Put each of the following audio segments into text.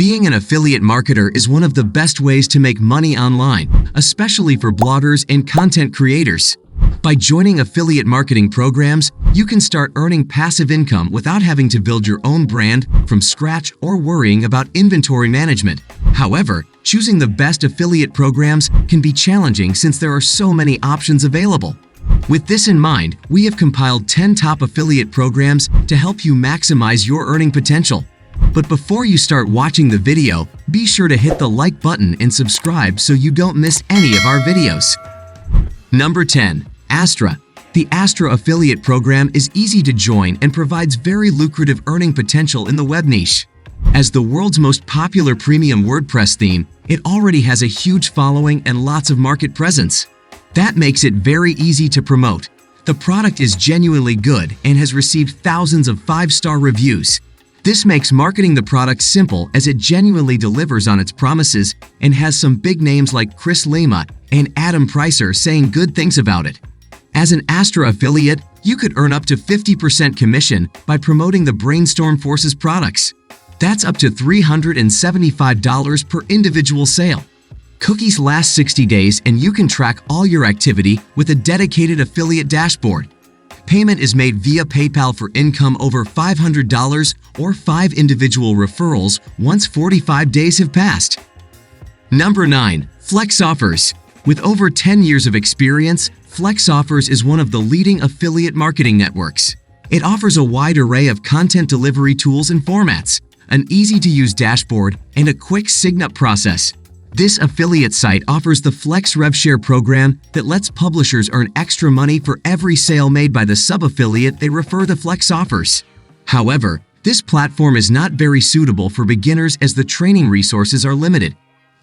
Being an affiliate marketer is one of the best ways to make money online, especially for bloggers and content creators. By joining affiliate marketing programs, you can start earning passive income without having to build your own brand from scratch or worrying about inventory management. However, choosing the best affiliate programs can be challenging since there are so many options available. With this in mind, we have compiled 10 top affiliate programs to help you maximize your earning potential. But before you start watching the video, be sure to hit the like button and subscribe so you don't miss any of our videos. Number 10. Astra. The Astra affiliate program is easy to join and provides very lucrative earning potential in the web niche. As the world's most popular premium WordPress theme, it already has a huge following and lots of market presence. That makes it very easy to promote. The product is genuinely good and has received thousands of 5-star reviews. This makes marketing the product simple as it genuinely delivers on its promises and has some big names like Chris Lima and Adam Pricer saying good things about it. As an Astra affiliate, you could earn up to 50% commission by promoting the Brainstorm Forces products. That's up to $375 per individual sale. Cookies last 60 days and you can track all your activity with a dedicated affiliate dashboard. Payment is made via PayPal for income over $500 or 5 individual referrals once 45 days have passed. Number 9. Flex Offers. With over 10 years of experience, Flex Offers is one of the leading affiliate marketing networks. It offers a wide array of content delivery tools and formats, an easy-to-use dashboard, and a quick sign-up process. This affiliate site offers the Flex RevShare program that lets publishers earn extra money for every sale made by the sub-affiliate they refer the Flex Offers. However, this platform is not very suitable for beginners as the training resources are limited.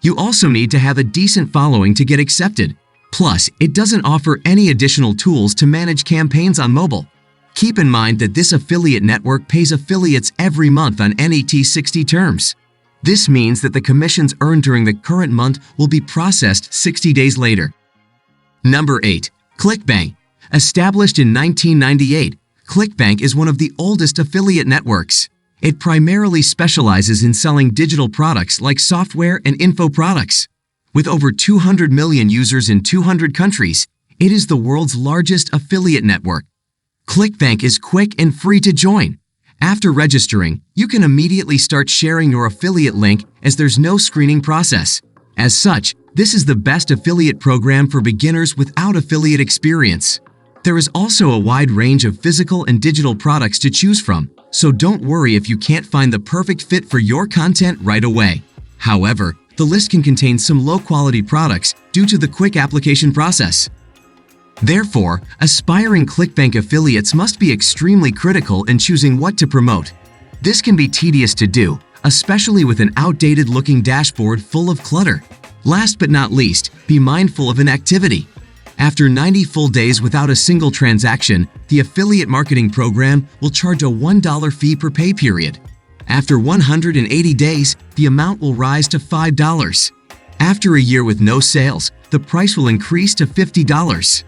You also need to have a decent following to get accepted. Plus, it doesn't offer any additional tools to manage campaigns on mobile. Keep in mind that this affiliate network pays affiliates every month on NET 60 terms. This means that the commissions earned during the current month will be processed 60 days later. Number 8. ClickBank. Established in 1998, ClickBank is one of the oldest affiliate networks. It primarily specializes in selling digital products like software and info products. With over 200 million users in 200 countries, it is the world's largest affiliate network. ClickBank is quick and free to join. After registering, you can immediately start sharing your affiliate link as there's no screening process. As such, this is the best affiliate program for beginners without affiliate experience. There is also a wide range of physical and digital products to choose from, so don't worry if you can't find the perfect fit for your content right away. However, the list can contain some low-quality products due to the quick application process. Therefore, aspiring ClickBank affiliates must be extremely critical in choosing what to promote. This can be tedious to do, especially with an outdated-looking dashboard full of clutter. Last but not least, be mindful of inactivity. After 90 full days without a single transaction, the affiliate marketing program will charge a $1 fee per pay period. After 180 days, the amount will rise to $5. After a year with no sales, the price will increase to $50.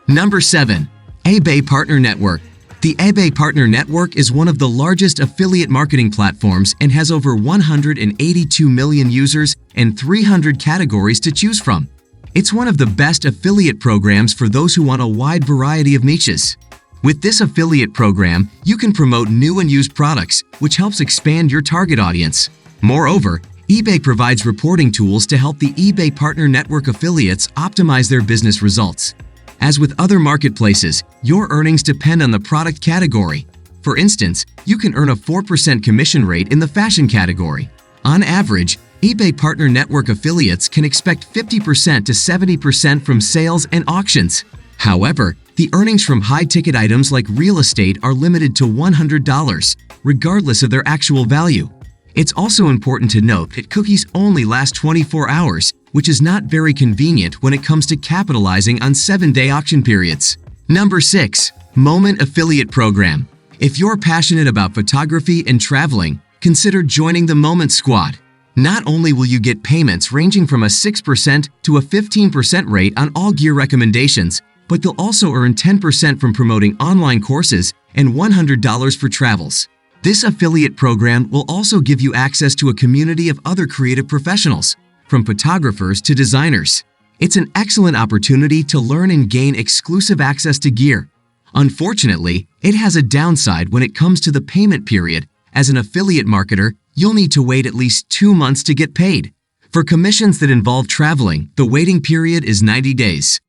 Number 7. eBay Partner Network. The eBay Partner Network is one of the largest affiliate marketing platforms and has over 182 million users and 300 categories to choose from. It's one of the best affiliate programs for those who want a wide variety of niches. With this affiliate program, you can promote new and used products, which helps expand your target audience. Moreover, eBay provides reporting tools to help the eBay Partner Network affiliates optimize their business results. As with other marketplaces, your earnings depend on the product category. For instance, you can earn a 4% commission rate in the fashion category. On average, eBay Partner Network affiliates can expect 50% to 70% from sales and auctions. However, the earnings from high-ticket items like real estate are limited to $100, regardless of their actual value. It's also important to note that cookies only last 24 hours, which is not very convenient when it comes to capitalizing on 7-day auction periods. Number 6. Moment Affiliate Program. If you're passionate about photography and traveling, consider joining the Moment Squad. Not only will you get payments ranging from a 6% to a 15% rate on all gear recommendations, but you'll also earn 10% from promoting online courses and $100 for travels. This affiliate program will also give you access to a community of other creative professionals, from photographers to designers. It's an excellent opportunity to learn and gain exclusive access to gear. Unfortunately, it has a downside when it comes to the payment period. As an affiliate marketer, you'll need to wait at least 2 months to get paid. For commissions that involve traveling, the waiting period is 90 days.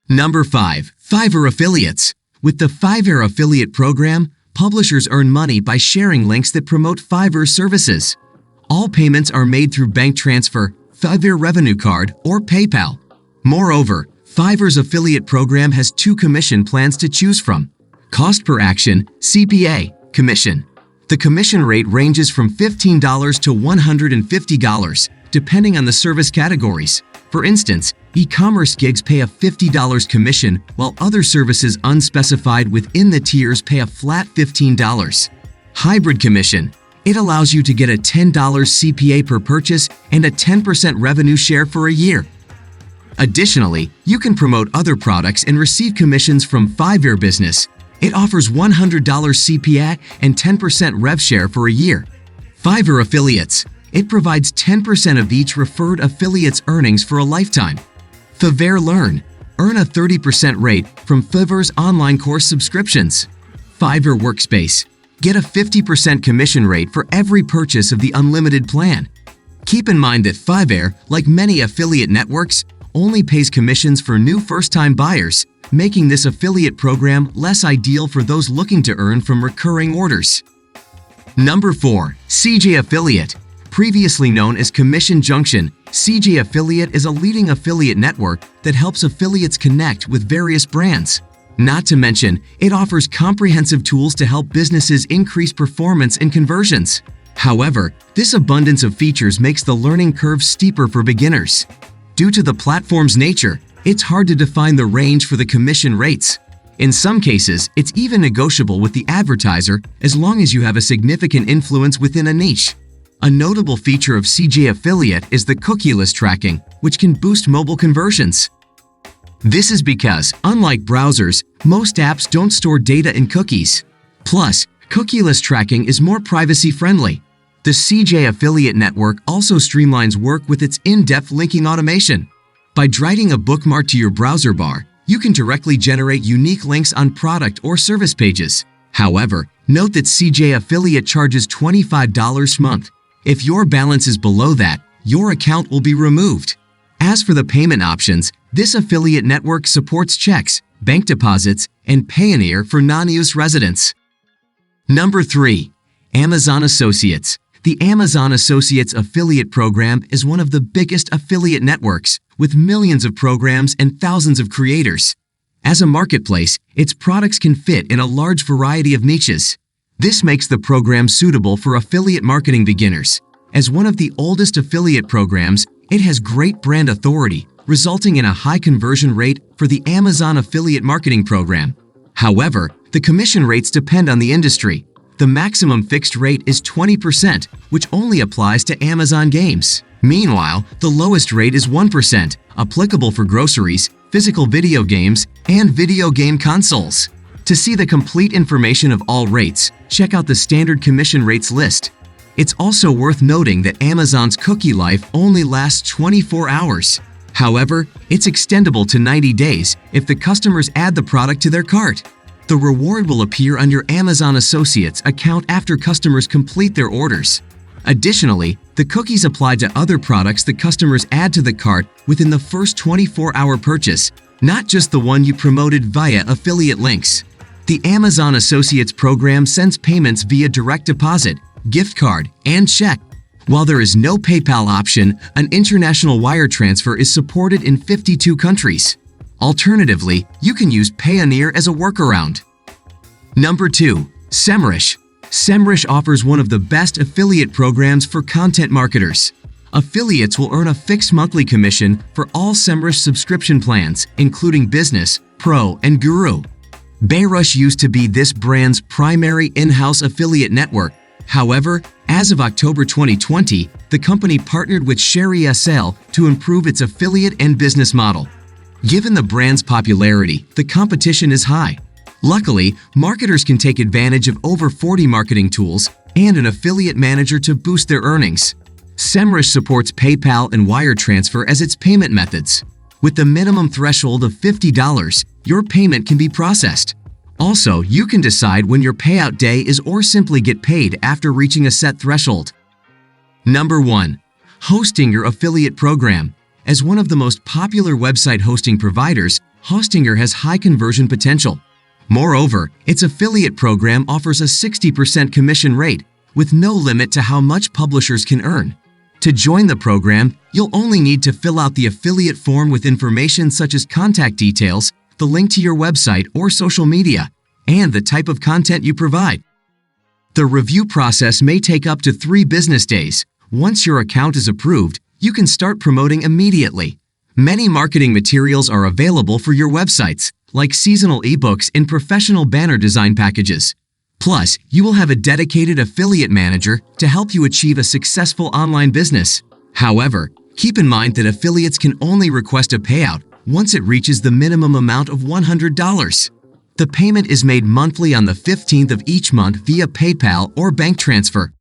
Number 5. Fiverr Affiliates. With the Fiverr Affiliate Program, publishers earn money by sharing links that promote Fiverr services. All payments are made through bank transfer, Fiverr Revenue Card, or PayPal. Moreover, Fiverr's affiliate program has 2 commission plans to choose from. Cost per action, CPA, commission. The commission rate ranges from $15 to $150, depending on the service categories. For instance, e-commerce gigs pay a $50 commission, while other services unspecified within the tiers pay a flat $15. Hybrid commission. It allows you to get a $10 CPA per purchase and a 10% revenue share for a year. Additionally, you can promote other products and receive commissions from Fiverr Business. It offers $100 CPA and 10% rev share for a year. Fiverr Affiliates. It provides 10% of each referred affiliate's earnings for a lifetime. Fiverr Learn. Earn a 30% rate from Fiverr's online course subscriptions. Fiverr Workspace. Get a 50% commission rate for every purchase of the unlimited plan. Keep in mind that Fiverr, like many affiliate networks, only pays commissions for new first-time buyers, making this affiliate program less ideal for those looking to earn from recurring orders. Number 4. CJ Affiliate. Previously known as Commission Junction, CJ Affiliate is a leading affiliate network that helps affiliates connect with various brands. Not to mention, it offers comprehensive tools to help businesses increase performance and conversions. However, this abundance of features makes the learning curve steeper for beginners. Due to the platform's nature, it's hard to define the range for the commission rates. In some cases, it's even negotiable with the advertiser as long as you have a significant influence within a niche. A notable feature of CJ Affiliate is the cookieless tracking, which can boost mobile conversions. This is because, unlike browsers, most apps don't store data in cookies. Plus, cookieless tracking is more privacy-friendly. The CJ Affiliate Network also streamlines work with its in-depth linking automation. By dragging a bookmark to your browser bar, you can directly generate unique links on product or service pages. However, note that CJ Affiliate charges $25 a month. If your balance is below that, your account will be removed. As for the payment options, this affiliate network supports checks, bank deposits, and Payoneer for non-US residents. Number 3. Amazon Associates. The Amazon Associates affiliate program is one of the biggest affiliate networks, with millions of programs and thousands of creators. As a marketplace, its products can fit in a large variety of niches. This makes the program suitable for affiliate marketing beginners. As one of the oldest affiliate programs, it has great brand authority, resulting in a high conversion rate for the Amazon Affiliate Marketing Program. However, the commission rates depend on the industry. The maximum fixed rate is 20%, which only applies to Amazon Games. Meanwhile, the lowest rate is 1%, applicable for groceries, physical video games, and video game consoles. To see the complete information of all rates, check out the standard commission rates list. It's also worth noting that Amazon's cookie life only lasts 24 hours. However, it's extendable to 90 days if the customers add the product to their cart. The reward will appear on your Amazon Associates account after customers complete their orders. Additionally, the cookies apply to other products that customers add to the cart within the first 24-hour purchase, not just the one you promoted via affiliate links. The Amazon Associates program sends payments via direct deposit, gift card, and check. While there is no PayPal option, an international wire transfer is supported in 52 countries. Alternatively, you can use Payoneer as a workaround. Number 2. Semrush. Semrush offers one of the best affiliate programs for content marketers. Affiliates will earn a fixed monthly commission for all Semrush subscription plans, including Business, Pro, and Guru. Semrush used to be this brand's primary in-house affiliate network. However, as of October 2020, the company partnered with Sherry SL to improve its affiliate and business model. Given the brand's popularity, the competition is high. Luckily, marketers can take advantage of over 40 marketing tools and an affiliate manager to boost their earnings. Semrush supports PayPal and wire transfer as its payment methods. With the minimum threshold of $50, your payment can be processed. Also, you can decide when your payout day is or simply get paid after reaching a set threshold. Number 1. Hostinger Affiliate Program. As one of the most popular website hosting providers, Hostinger has high conversion potential. Moreover, its affiliate program offers a 60% commission rate, with no limit to how much publishers can earn. To join the program, you'll only need to fill out the affiliate form with information such as contact details, the link to your website or social media, and the type of content you provide. The review process may take up to 3 business days. Once your account is approved, you can start promoting immediately. Many marketing materials are available for your websites, like seasonal ebooks and professional banner design packages. Plus, you will have a dedicated affiliate manager to help you achieve a successful online business. However, keep in mind that affiliates can only request a payout once it reaches the minimum amount of $100. The payment is made monthly on the 15th of each month via PayPal or bank transfer.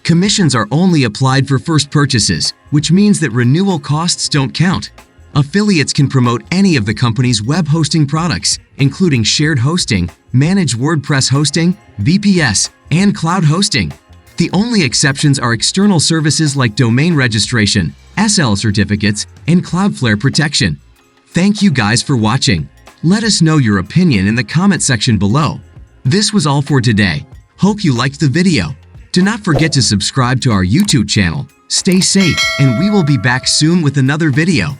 Commissions are only applied for first purchases, which means that renewal costs don't count. Affiliates can promote any of the company's web hosting products, including shared hosting, managed WordPress hosting, VPS, and cloud hosting. The only exceptions are external services like domain registration, SL certificates, and Cloudflare protection. Thank you guys for watching. Let us know your opinion in the comment section below. This was all for today. Hope you liked the video. Do not forget to subscribe to our YouTube channel. Stay safe, and we will be back soon with another video.